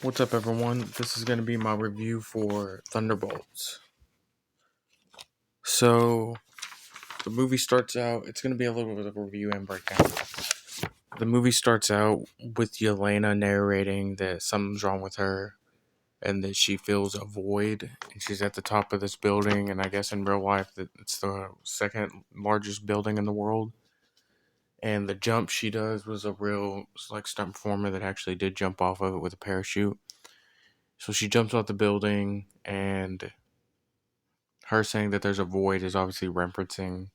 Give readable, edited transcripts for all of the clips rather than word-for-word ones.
What's up, everyone? This is going to be my review for Thunderbolts. So, the movie starts out, it's going to be a little bit of a review and breakdown. The movie starts out with Yelena narrating that something's wrong with her and that she feels a void. And she's at the top of this building, and I guess in real life, that it's the second largest building in the world. And the jump she does was a real, like, stunt performer that actually did jump off of it with a parachute. So she jumps off the building, and her saying that there's a void is obviously referencing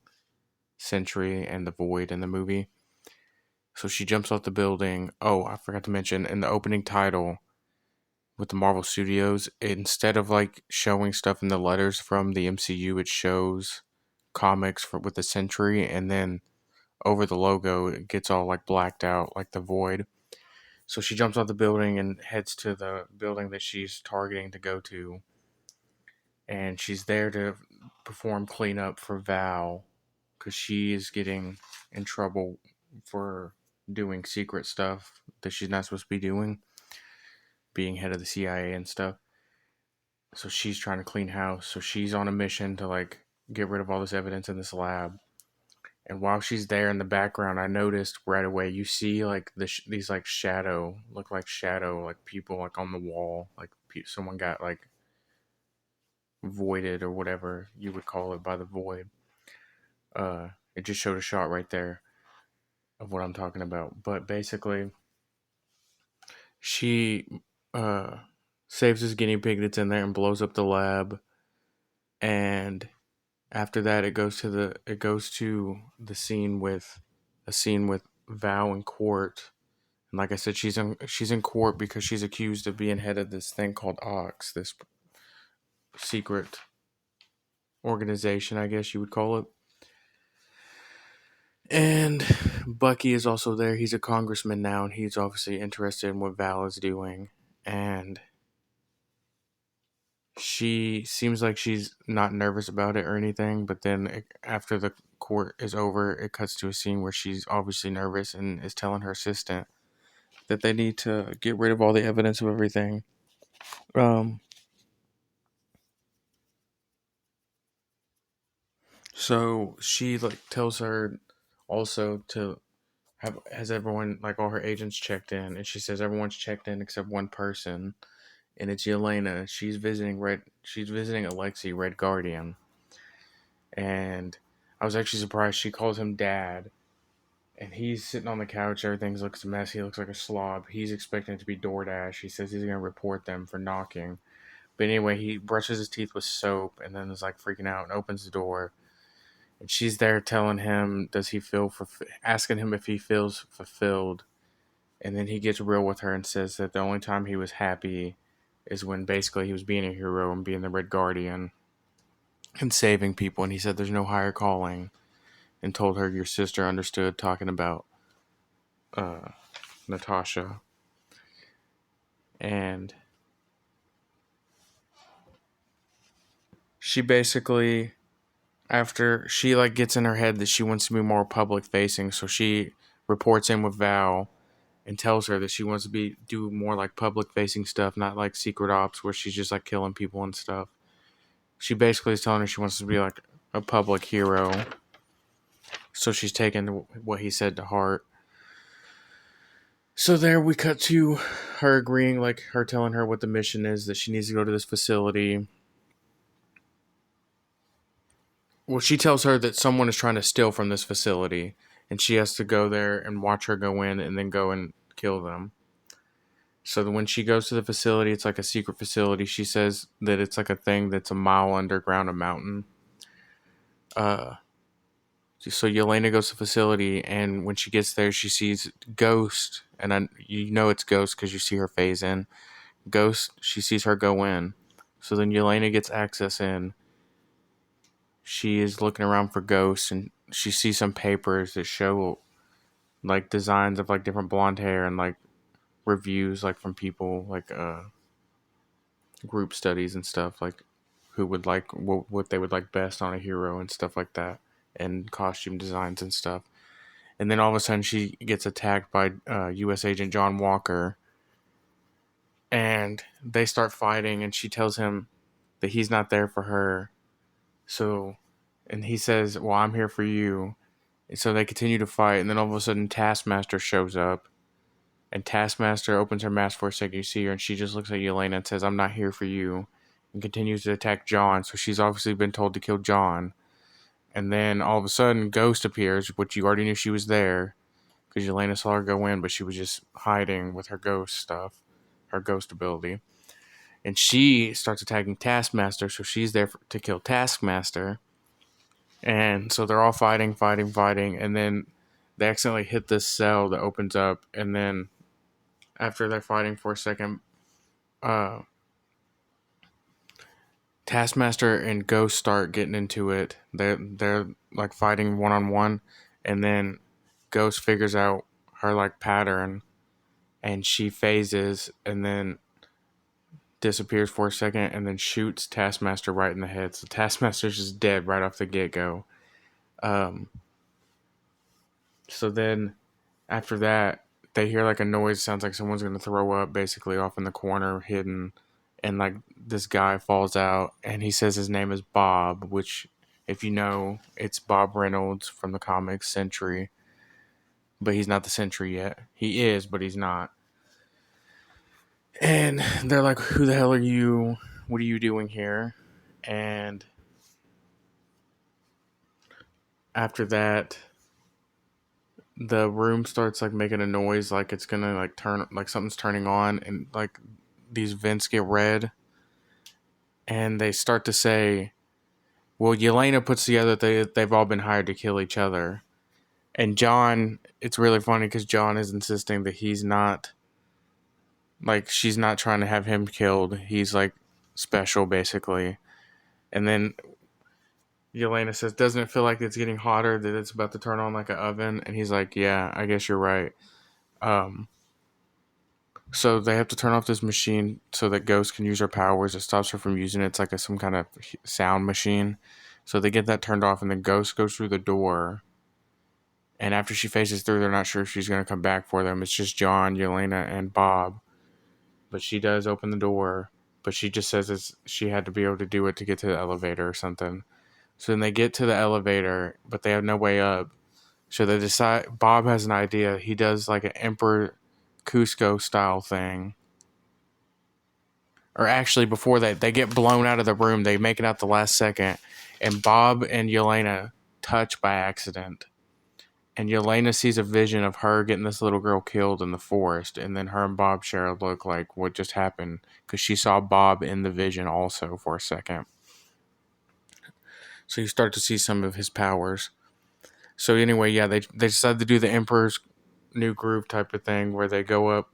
Sentry and the void in the movie. So she jumps off the building. Oh, I forgot to mention in the opening title with the Marvel Studios, instead of like showing stuff in the letters from the MCU, it shows comics with the Sentry, and then over the logo it gets all like blacked out like the void. So she jumps off the building and heads to the building that she's targeting to go to, and she's there to perform cleanup for Val because she is getting in trouble for doing secret stuff that she's not supposed to be doing, being head of the CIA and stuff. So she's trying to clean house. So she's on a mission to like get rid of all this evidence in this lab. And while she's there in the background, I noticed right away you see like these like shadow like people like on the wall, like someone got like voided or whatever you would call it by the void. It just showed a shot right there of what I'm talking about. But basically, she uh, saves this guinea pig that's in there and blows up the lab. And after that, it goes to the scene with Val in court. And like I said, she's in court because she's accused of being head of this thing called Ox, this secret organization, I guess you would call it. And Bucky is also there. He's a congressman now, and he's obviously interested in what Val is doing. And she seems like she's not nervous about it or anything, but then after the court is over, it cuts to a scene where she's obviously nervous and is telling her assistant that they need to get rid of all the evidence of everything. Um, so she like tells her also to has everyone like all her agents checked in, and she says everyone's checked in except one person, and it's Yelena. She's visiting Alexei, Red Guardian, and I was actually surprised she calls him Dad. And he's sitting on the couch. Everything looks a mess. He looks like a slob. He's expecting it to be DoorDash. He says he's going to report them for knocking. But anyway, he brushes his teeth with soap and then is like freaking out and opens the door. And she's there telling him, asking him if he feels fulfilled. And then he gets real with her and says that the only time he was happy is when basically he was being a hero and being the Red Guardian and saving people. And he said there's no higher calling, and told her your sister understood, talking about Natasha. And she basically, after she like gets in her head that she wants to be more public facing, so she reports in with Val and tells her that she wants to do more like public facing stuff, not like secret ops where she's just like killing people and stuff. She basically is telling her she wants to be like a public hero. So she's taking what he said to heart. So there we cut to her agreeing, like her telling her what the mission is, that she needs to go to this facility. Well, she tells her that someone is trying to steal from this facility, and she has to go there and watch her go in and then go and kill them. So that when she goes to the facility, it's like a secret facility. She says that it's like a thing that's a mile underground a mountain. So Yelena goes to the facility, and when she gets there, she sees Ghost, and you know it's Ghost because you see her phase in. Ghost, she sees her go in. So then Yelena gets access in. She is looking around for Ghost, and she sees some papers that show like designs of like different blonde hair and like reviews like from people like group studies and stuff, like who would like what they would like best on a hero and stuff like that, and costume designs and stuff. And then all of a sudden she gets attacked by U.S. Agent John Walker, and and they start fighting, and she tells him that he's not there for her. So, and he says, well, I'm here for you. And so they continue to fight, and then all of a sudden Taskmaster shows up, and Taskmaster opens her mask for a second. You see her, and she just looks at Yelena and says, I'm not here for you, and continues to attack John. So she's obviously been told to kill John. And then all of a sudden Ghost appears, which you already knew she was there, because Yelena saw her go in, but she was just hiding with her ghost stuff, her ghost ability. And she starts attacking Taskmaster, so she's there to kill Taskmaster. And so they're all fighting, and then they accidentally hit this cell that opens up, and then after they're fighting for a second, uh, Taskmaster and Ghost start getting into it. They're like fighting one on one, and then Ghost figures out her like pattern, and she phases, and then disappears for a second, and then shoots Taskmaster right in the head. So Taskmaster's just dead right off the get go. So then after that, they hear like a noise. Sounds like someone's going to throw up, basically off in the corner, hidden. And like this guy falls out, and he says his name is Bob, which, if you know, it's Bob Reynolds from the comics Sentry. But he's not the Sentry yet. He is, but he's not. And they're like, who the hell are you? What are you doing here? And after that, the room starts like making a noise, like it's gonna like turn, like something's turning on, and like these vents get red, and they start to say, well, Yelena puts together that they've all been hired to kill each other. And John, it's really funny because John is insisting that he's not, like, she's not trying to have him killed. He's like special, basically. And then Yelena says, doesn't it feel like it's getting hotter, that it's about to turn on like an oven? And he's like, yeah, I guess you're right. So they have to turn off this machine so that Ghost can use her powers. It stops her from using it. It's like some kind of sound machine. So they get that turned off, and then Ghost goes through the door. And after she faces through, they're not sure if she's going to come back for them. It's just John, Yelena, and Bob. But she does open the door. But she just says she had to be able to do it to get to the elevator or something. So then they get to the elevator, but they have no way up. So they decide, Bob has an idea. He does like an Emperor Cusco style thing. Or actually, before that, they get blown out of the room. They make it out the last second. And Bob and Yelena touch by accident. And Yelena sees a vision of her getting this little girl killed in the forest. And then her and Bob share a look like what just happened. Because she saw Bob in the vision also for a second. So you start to see some of his powers. So anyway, yeah, they decide to do the Emperor's New Groove type of thing, where they go up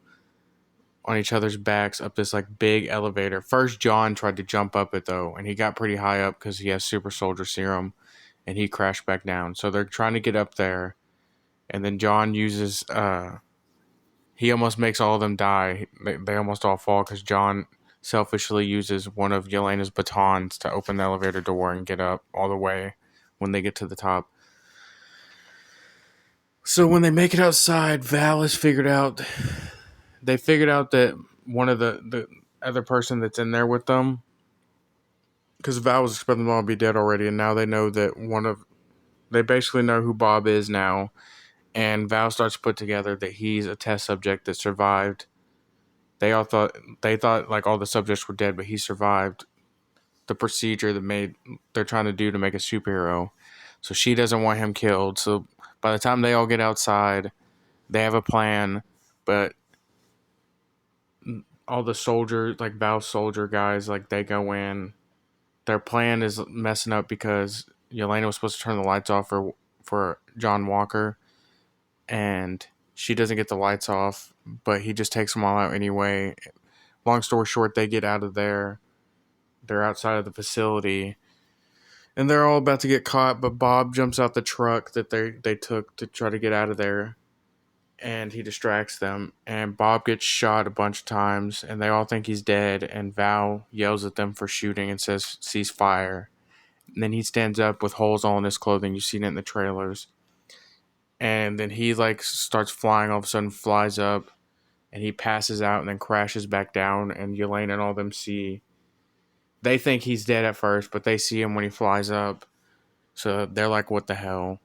on each other's backs up this like big elevator. First, John tried to jump up it though, and he got pretty high up because he has super soldier serum, and he crashed back down. So they're trying to get up there, and then John uses he almost makes all of them die. They almost all fall because John selfishly uses one of Yelena's batons to open the elevator door and get up all the way when they get to the top. So when they make it outside, Val has figured out that one of the other person that's in there with them, because Val was expecting them all to be dead already, and now they know that they basically know who Bob is now, and Val starts to put together that he's a test subject that survived. They thought like all the subjects were dead, but he survived the procedure they're trying to do to make a superhero. So she doesn't want him killed. So by the time they all get outside, they have a plan, but all the soldiers, like Val's soldier guys, like they go in. Their plan is messing up because Yelena was supposed to turn the lights off for John Walker, and she doesn't get the lights off, but he just takes them all out anyway. Long story short, they get out of there. They're outside of the facility, and they're all about to get caught, but Bob jumps out the truck that they took to try to get out of there, and he distracts them, and Bob gets shot a bunch of times, and they all think he's dead, and Val yells at them for shooting and says, cease fire. And then he stands up with holes all in his clothing. You've seen it in the trailers. And then he like starts flying, all of a sudden flies up and he passes out and then crashes back down. And Yelena and all them see. They think he's dead at first, but they see him when he flies up. So they're like, "What the hell?"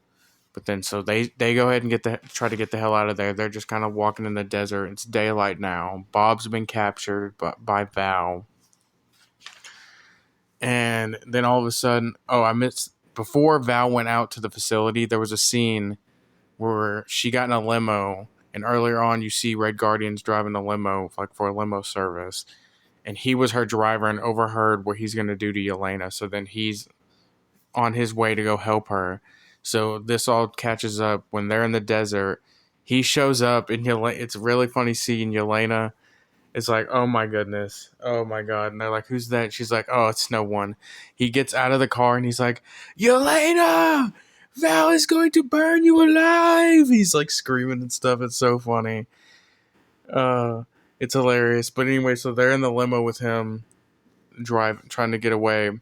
But then so they go ahead and try to get the hell out of there. They're just kind of walking in the desert. It's daylight now. Bob's been captured by Val. And then all of a sudden, I missed before Val went out to the facility, there was a scene where she got in a limo, and earlier on you see Red Guardians driving a limo, like for a limo service. And he was her driver and overheard what he's gonna do to Yelena. So then he's on his way to go help her. So this all catches up when they're in the desert. He shows up and it's a really funny scene. Yelena is like, "Oh my goodness. Oh my God." And they're like, "Who's that?" She's like, "Oh, it's no one." He gets out of the car and he's like, "Yelena! Val is going to burn you alive!" He's like screaming and stuff. It's so funny. It's hilarious. But anyway, so they're in the limo with him, trying to get away.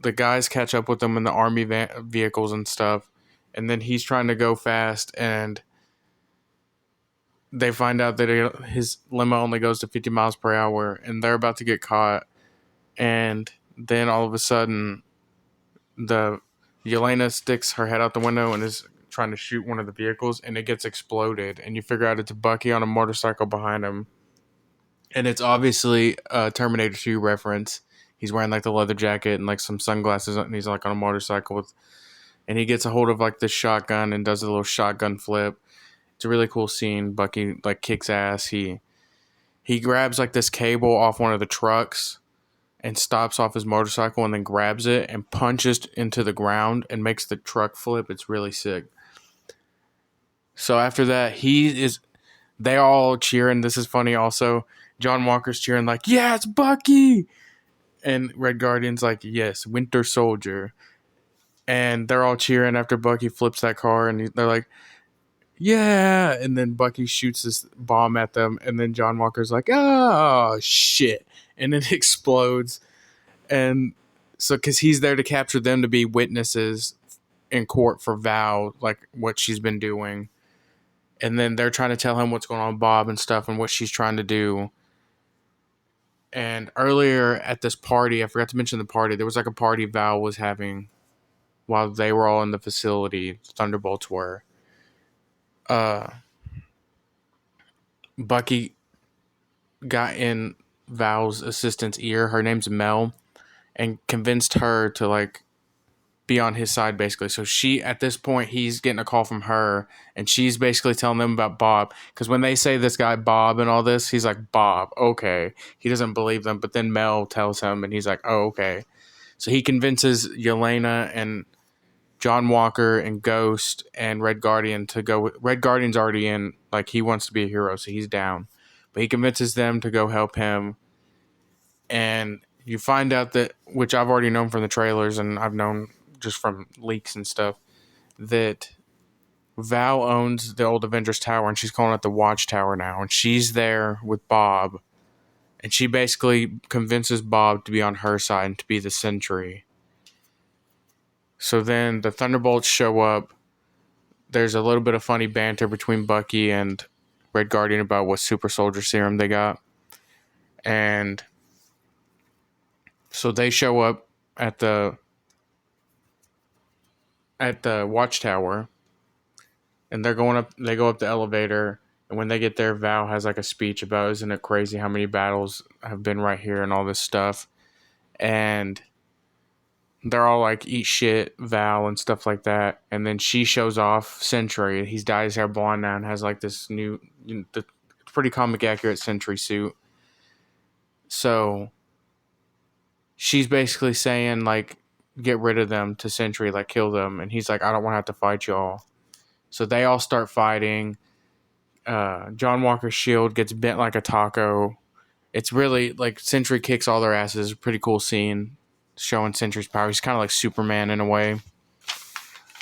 The guys catch up with them in the army vehicles and stuff, and then he's trying to go fast, and they find out that his limo only goes to 50 miles per hour, and they're about to get caught. And then all of a sudden, the Yelena sticks her head out the window and is trying to shoot one of the vehicles, and it gets exploded, and you figure out it's Bucky on a motorcycle behind him. And it's obviously a Terminator 2 reference. He's wearing like the leather jacket and like some sunglasses, and he's like on a motorcycle and he gets a hold of like this shotgun and does a little shotgun flip. It's a really cool scene. Bucky like kicks ass. He grabs like this cable off one of the trucks and stops off his motorcycle and then grabs it and punches into the ground and makes the truck flip. It's really sick. So after that, they all cheering. This is funny also. John Walker's cheering like, "Yeah, it's Bucky!" And Red Guardian's like, "Yes, Winter Soldier." And they're all cheering after Bucky flips that car, and they're like, "Yeah!" And then Bucky shoots this bomb at them, and then John Walker's like, "Oh, shit." And it explodes. And so, because he's there to capture them to be witnesses in court for Val, like what she's been doing. And then they're trying to tell him what's going on with Bob and stuff and what she's trying to do. And earlier at this party, I forgot to mention the party, there was like a party Val was having while they were all in the facility, Thunderbolts were. Bucky got in Val's assistant's ear, her name's Mel, and convinced her to like be on his side basically. So she, at this point, he's getting a call from her, and she's basically telling them about Bob, because when they say this guy Bob and all this, he's like, "Bob, okay." He doesn't believe them, but then Mel tells him, and he's like, "Oh, okay." So he convinces Yelena and John Walker and Ghost and Red Guardian to go. Red Guardian's already in, like he wants to be a hero, so he's down. But he convinces them to go help him, and you find out that, which I've already known from the trailers and I've known just from leaks and stuff, that Val owns the old Avengers Tower, and she's calling it the Watchtower now, and she's there with Bob, and she basically convinces Bob to be on her side and to be the Sentry. So then the Thunderbolts show up. There's a little bit of funny banter between Bucky and Red Guardian about what super soldier serum they got. And so they show up at the Watchtower, and they go up the elevator, and when they get there, Val has like a speech about, "Isn't it crazy how many battles have been right here," and all this stuff. And they're all like, "Eat shit, Val," and stuff like that. And then she shows off Sentry. He's dyed his hair blonde now and has like this new, pretty comic accurate Sentry suit. So she's basically saying like, get rid of them to Sentry, like kill them. And he's like, "I don't want to have to fight y'all." So they all start fighting. John Walker's shield gets bent like a taco. It's really like Sentry kicks all their asses. Pretty cool scene showing Sentry's power. He's kind of like Superman in a way.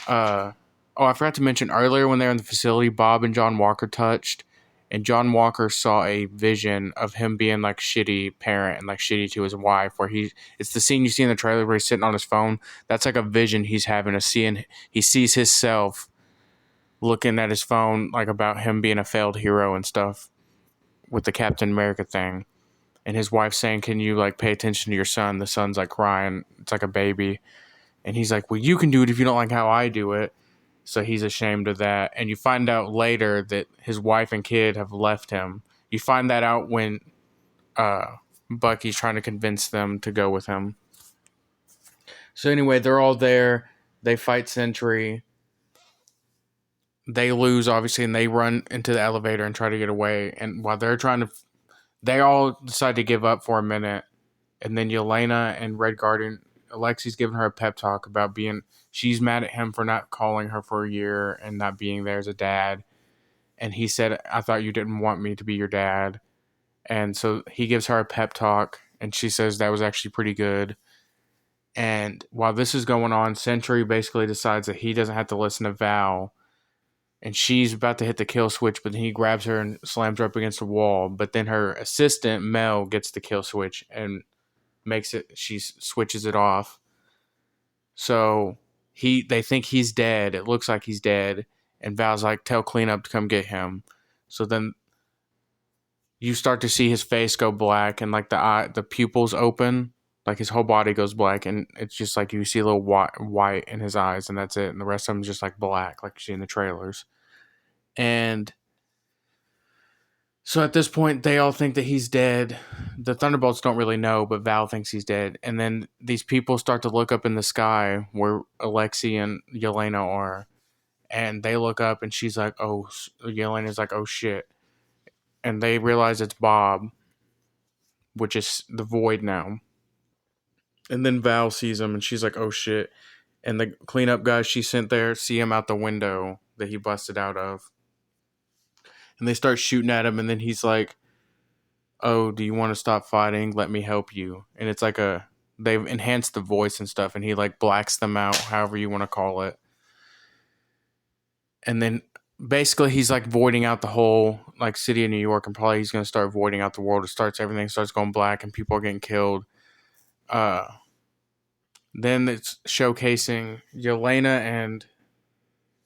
I forgot to mention earlier when they were in the facility, Bob and John Walker touched, and John Walker saw a vision of him being like shitty parent and like shitty to his wife, where it's the scene you see in the trailer where he's sitting on his phone. That's like a vision he's having, he sees himself looking at his phone, like about him being a failed hero and stuff. with the Captain America thing, and his wife's saying, "Can you like pay attention to your son?" The son's like crying. It's like a baby, and he's like, "Well, you can do it if you don't like how I do it." So he's ashamed of that, and you find out later that his wife and kid have left him. You find that out when uh, Bucky's trying to convince them to go with him. So anyway, they're all there. They fight Sentry. They lose, obviously, and they run into the elevator and try to get away. And while they're trying to, they all decide to give up for a minute. And then Yelena and Red Guardian, Alexi's giving her a pep talk about being, she's mad at him for not calling her for a year and not being there as a dad. And he said, "I thought you didn't want me to be your dad." And so he gives her a pep talk, and she says that was actually pretty good. And while this is going on, Sentry basically decides that he doesn't have to listen to Val. And she's about to hit the kill switch, but then he grabs her and slams her up against the wall. But then her assistant, Mel, gets the kill switch and she switches it off. So they think he's dead. It looks like he's dead. And Val's like, "Tell cleanup to come get him." So then you start to see his face go black, and like the pupils open, like his whole body goes black, and it's just like you see a little white in his eyes, and that's it. And the rest of them just like black, like you see in the trailers. And so at this point, they all think that he's dead. The Thunderbolts don't really know, but Val thinks he's dead. And then these people start to look up in the sky where Alexei and Yelena are, and they look up, and she's like, "Oh," Yelena's like, "Oh shit." And they realize it's Bob, which is the Void now. And then Val sees him, and she's like, "Oh shit." And the cleanup guys she sent there see him out the window that he busted out of. And they start shooting at him, and then he's like, "Oh, do you want to stop fighting? Let me help you." And it's like they've enhanced the voice and stuff, and he like blacks them out, however you want to call it. And then basically he's like voiding out the whole like city of New York, and probably he's going to start voiding out the world. Everything starts going black, and people are getting killed. Then it's showcasing Yelena and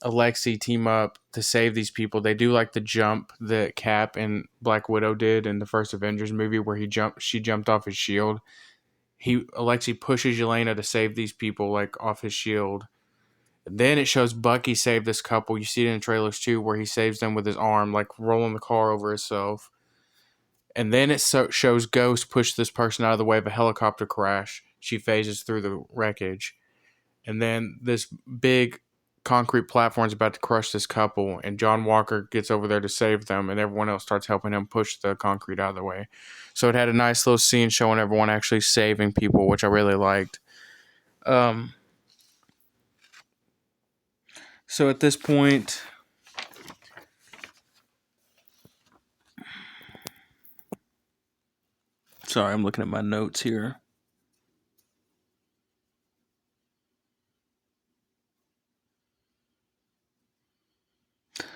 Alexei team up to save these people. They do like the jump that Cap and Black Widow did in the first Avengers movie, where she jumped off his shield. Alexei pushes Yelena to save these people like off his shield. Then it shows Bucky save this couple. You see it in the trailers too, where he saves them with his arm, like rolling the car over himself. And then it shows Ghost push this person out of the way of a helicopter crash. She phases through the wreckage. And then this big concrete platform is about to crush this couple, and John Walker gets over there to save them, and everyone else starts helping him push the concrete out of the way. So it had a nice little scene showing everyone actually saving people, which I really liked. So at this point, sorry, I'm looking at my notes here.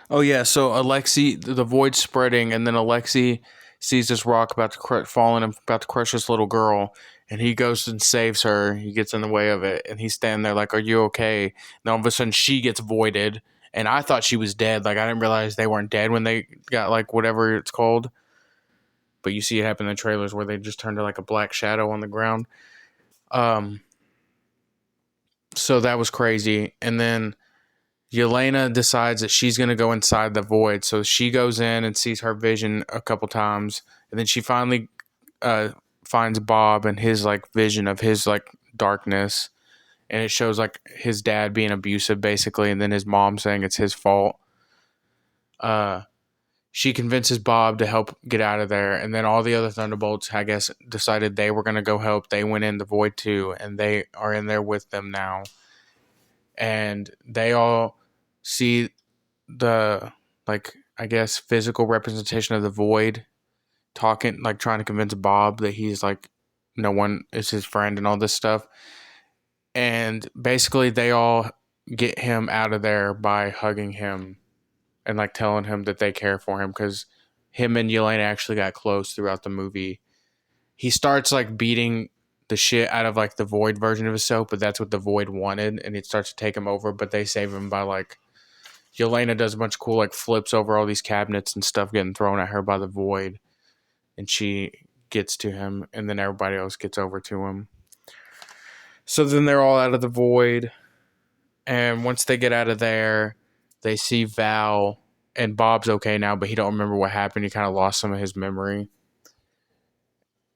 Oh yeah, so Alexei, the void's spreading, and then Alexei sees this rock about to fall and about to crush this little girl, and he goes and saves her. He gets in the way of it, and he's standing there like, "Are you okay?" And then all of a sudden, she gets voided, and I thought she was dead. Like I didn't realize they weren't dead when they got like whatever it's called. But you see it happen in the trailers where they just turned to like a black shadow on the ground. So that was crazy, and then Yelena decides that she's going to go inside the void. So she goes in and sees her vision a couple times. And then she finally finds Bob and his like vision of his like darkness. And it shows like his dad being abusive basically. And then his mom saying it's his fault. She convinces Bob to help get out of there. And then all the other Thunderbolts, I guess, decided they were going to go help. They went in the void too. And they are in there with them now. And they all see the like I guess physical representation of the void talking, like trying to convince Bob that he's like no one is his friend and all this stuff. And basically they all get him out of there by hugging him and like telling him that they care for him, because him and Yelena actually got close throughout the movie. He starts like beating the shit out of like the void version of himself, but that's what the void wanted, and it starts to take him over, but they save him by like Yelena does a bunch of cool like flips over all these cabinets and stuff getting thrown at her by the void. and she gets to him, and then everybody else gets over to him. So then they're all out of the void, and once they get out of there, they see Val, and Bob's okay now, but he don't remember what happened. He kind of lost some of his memory.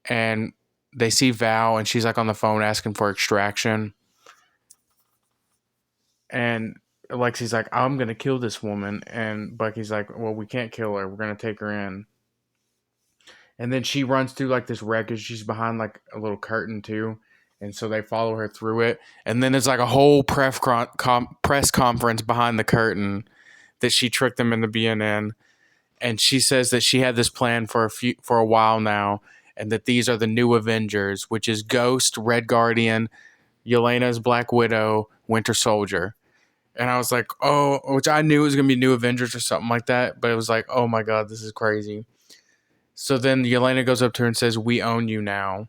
And they see Val, and she's like on the phone asking for extraction. And Alexi's like, I'm going to kill this woman. And Bucky's like, well, we can't kill her. We're going to take her in. And then she runs through like this wreckage. She's behind like a little curtain too. And so they follow her through it. And then there's like a whole press conference behind the curtain that she tricked them into being in. And she says that she had this plan for a while now, and that these are the new Avengers, which is Ghost, Red Guardian, Yelena's Black Widow, Winter Soldier. And I was like, oh, which I knew it was going to be New Avengers or something like that. But it was like, oh my God, this is crazy. So then Yelena goes up to her and says, we own you now.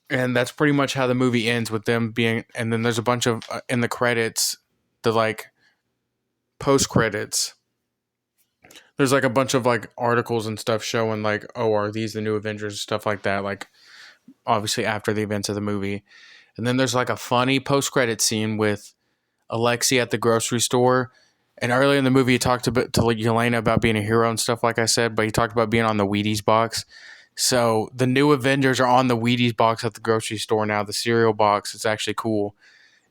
And that's pretty much how the movie ends, with them being, and then there's a bunch of, in the credits, the like post credits, there's like a bunch of like articles and stuff showing like, oh, are these the new Avengers, stuff like that, like obviously after the events of the movie. And then there's like a funny post credit scene with Alexi at the grocery store. And earlier in the movie, he talked to Yelena about being a hero and stuff, like I said, but he talked about being on the Wheaties box. So the new Avengers are on the Wheaties box at the grocery store now, the cereal box. It's actually cool.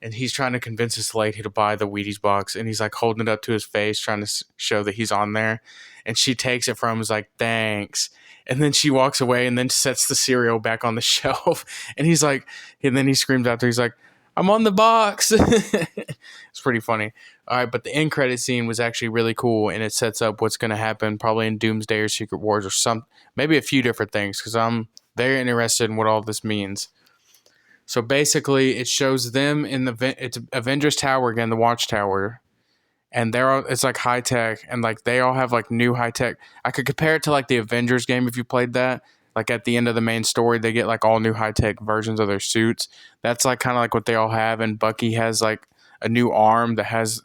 And he's trying to convince this lady to buy the Wheaties box. And he's like holding it up to his face, trying to show that he's on there. And she takes it from him, is like, thanks. And then she walks away and then sets the cereal back on the shelf. And he's like, and then he screams out there, he's like, I'm on the box. It's pretty funny. All right, but the end credit scene was actually really cool, and it sets up what's going to happen probably in Doomsday or Secret Wars or maybe a few different things, because I'm very interested in what all this means. So basically, it shows them in it's Avengers Tower again, the Watchtower, and it's like high tech, and like they all have like new high tech. I could compare it to like the Avengers game if you played that. Like at the end of the main story, they get like all new high tech versions of their suits. That's like kind of like what they all have, and Bucky has like a new arm that has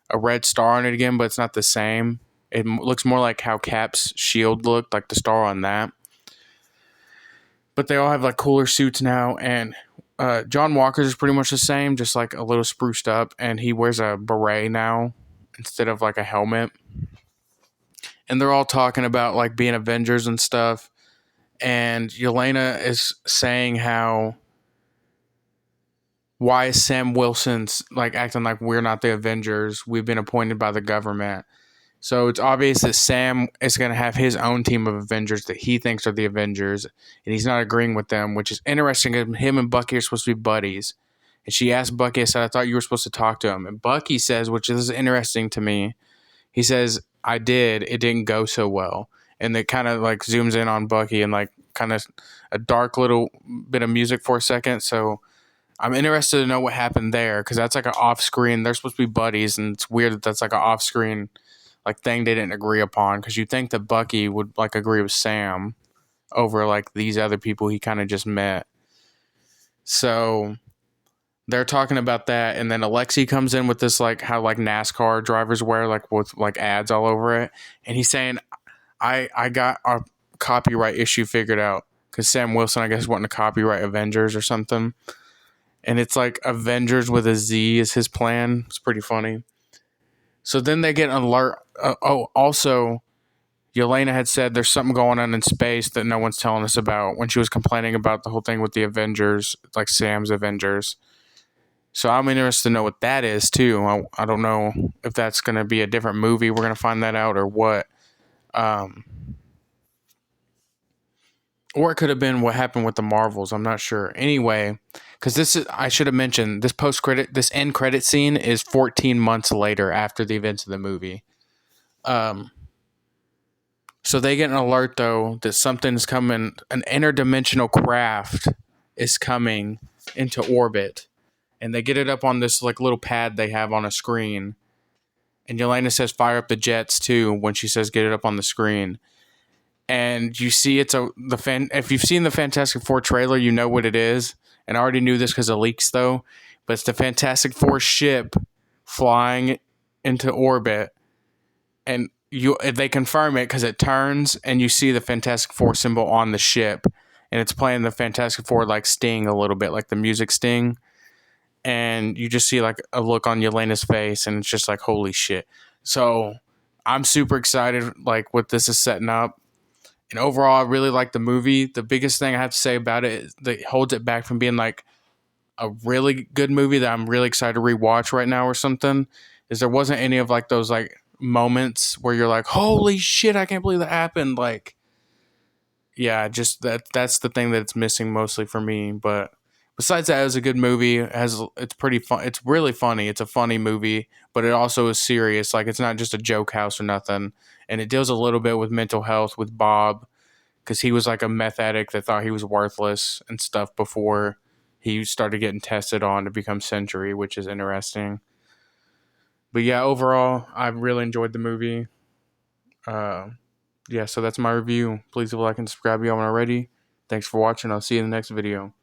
a red star on it again, but it's not the same. It looks more like how Cap's shield looked, like the star on that. But they all have like cooler suits now, and John Walker's is pretty much the same, just like a little spruced up, and he wears a beret now instead of like a helmet. And they're all talking about like being Avengers and stuff. And Yelena is saying why is Sam Wilson's like acting like we're not the Avengers? We've been appointed by the government. So it's obvious that Sam is going to have his own team of Avengers that he thinks are the Avengers, and he's not agreeing with them, which is interesting. Him and Bucky are supposed to be buddies. And she asked Bucky, I said, I thought you were supposed to talk to him. And Bucky says, which is interesting to me, he says, I did. It didn't go so well. And it kind of like zooms in on Bucky and like kind of a dark little bit of music for a second. So I'm interested to know what happened there, because that's like an off-screen. They're supposed to be buddies, and it's weird that that's like an off-screen like thing they didn't agree upon, because you'd think that Bucky would like agree with Sam over like these other people he kind of just met. So they're talking about that, and then Alexi comes in with this like how like NASCAR drivers wear, like with like ads all over it, and he's saying, I got our copyright issue figured out, because Sam Wilson, I guess, wanting to copyright Avengers or something. And it's like Avengers with a Z is his plan. It's pretty funny. So then they get an alert. Also, Yelena had said there's something going on in space that no one's telling us about, when she was complaining about the whole thing with the Avengers, like Sam's Avengers. So I'm interested to know what that is, too. I don't know if that's going to be a different movie. We're going to find that out, or what. Or it could have been what happened with the Marvels. I'm not sure. Anyway, because I should have mentioned, this end credit scene is 14 months later after the events of the movie. So they get an alert, though, that something's coming, an interdimensional craft is coming into orbit. And they get it up on this like little pad they have on a screen. And Yelena says fire up the jets, too, when she says get it up on the screen. And you see if you've seen the Fantastic Four trailer, you know what it is. And I already knew this because of leaks, though. But it's the Fantastic Four ship flying into orbit. And they confirm it because it turns and you see the Fantastic Four symbol on the ship, and it's playing the Fantastic Four like sting a little bit, like the music sting, and you just see like a look on Yelena's face, and it's just like holy shit. So I'm super excited like what this is setting up. And overall, I really like the movie. The biggest thing I have to say about it is that it holds it back from being like a really good movie that I'm really excited to rewatch right now or something is there wasn't any of like those like moments where you're like, holy shit, I can't believe that happened. Like, yeah, just that's the thing that it's missing mostly for me. But besides that, it was a good movie. It's pretty fun. It's really funny. It's a funny movie, but it also is serious. Like it's not just a joke house or nothing. And it deals a little bit with mental health with Bob because he was like a meth addict that thought he was worthless and stuff before he started getting tested on to become Century, which is interesting. But yeah, overall, I really enjoyed the movie. Uh, yeah, so that's my review. Please leave a like and subscribe if you haven't already. Thanks for watching. I'll see you in the next video.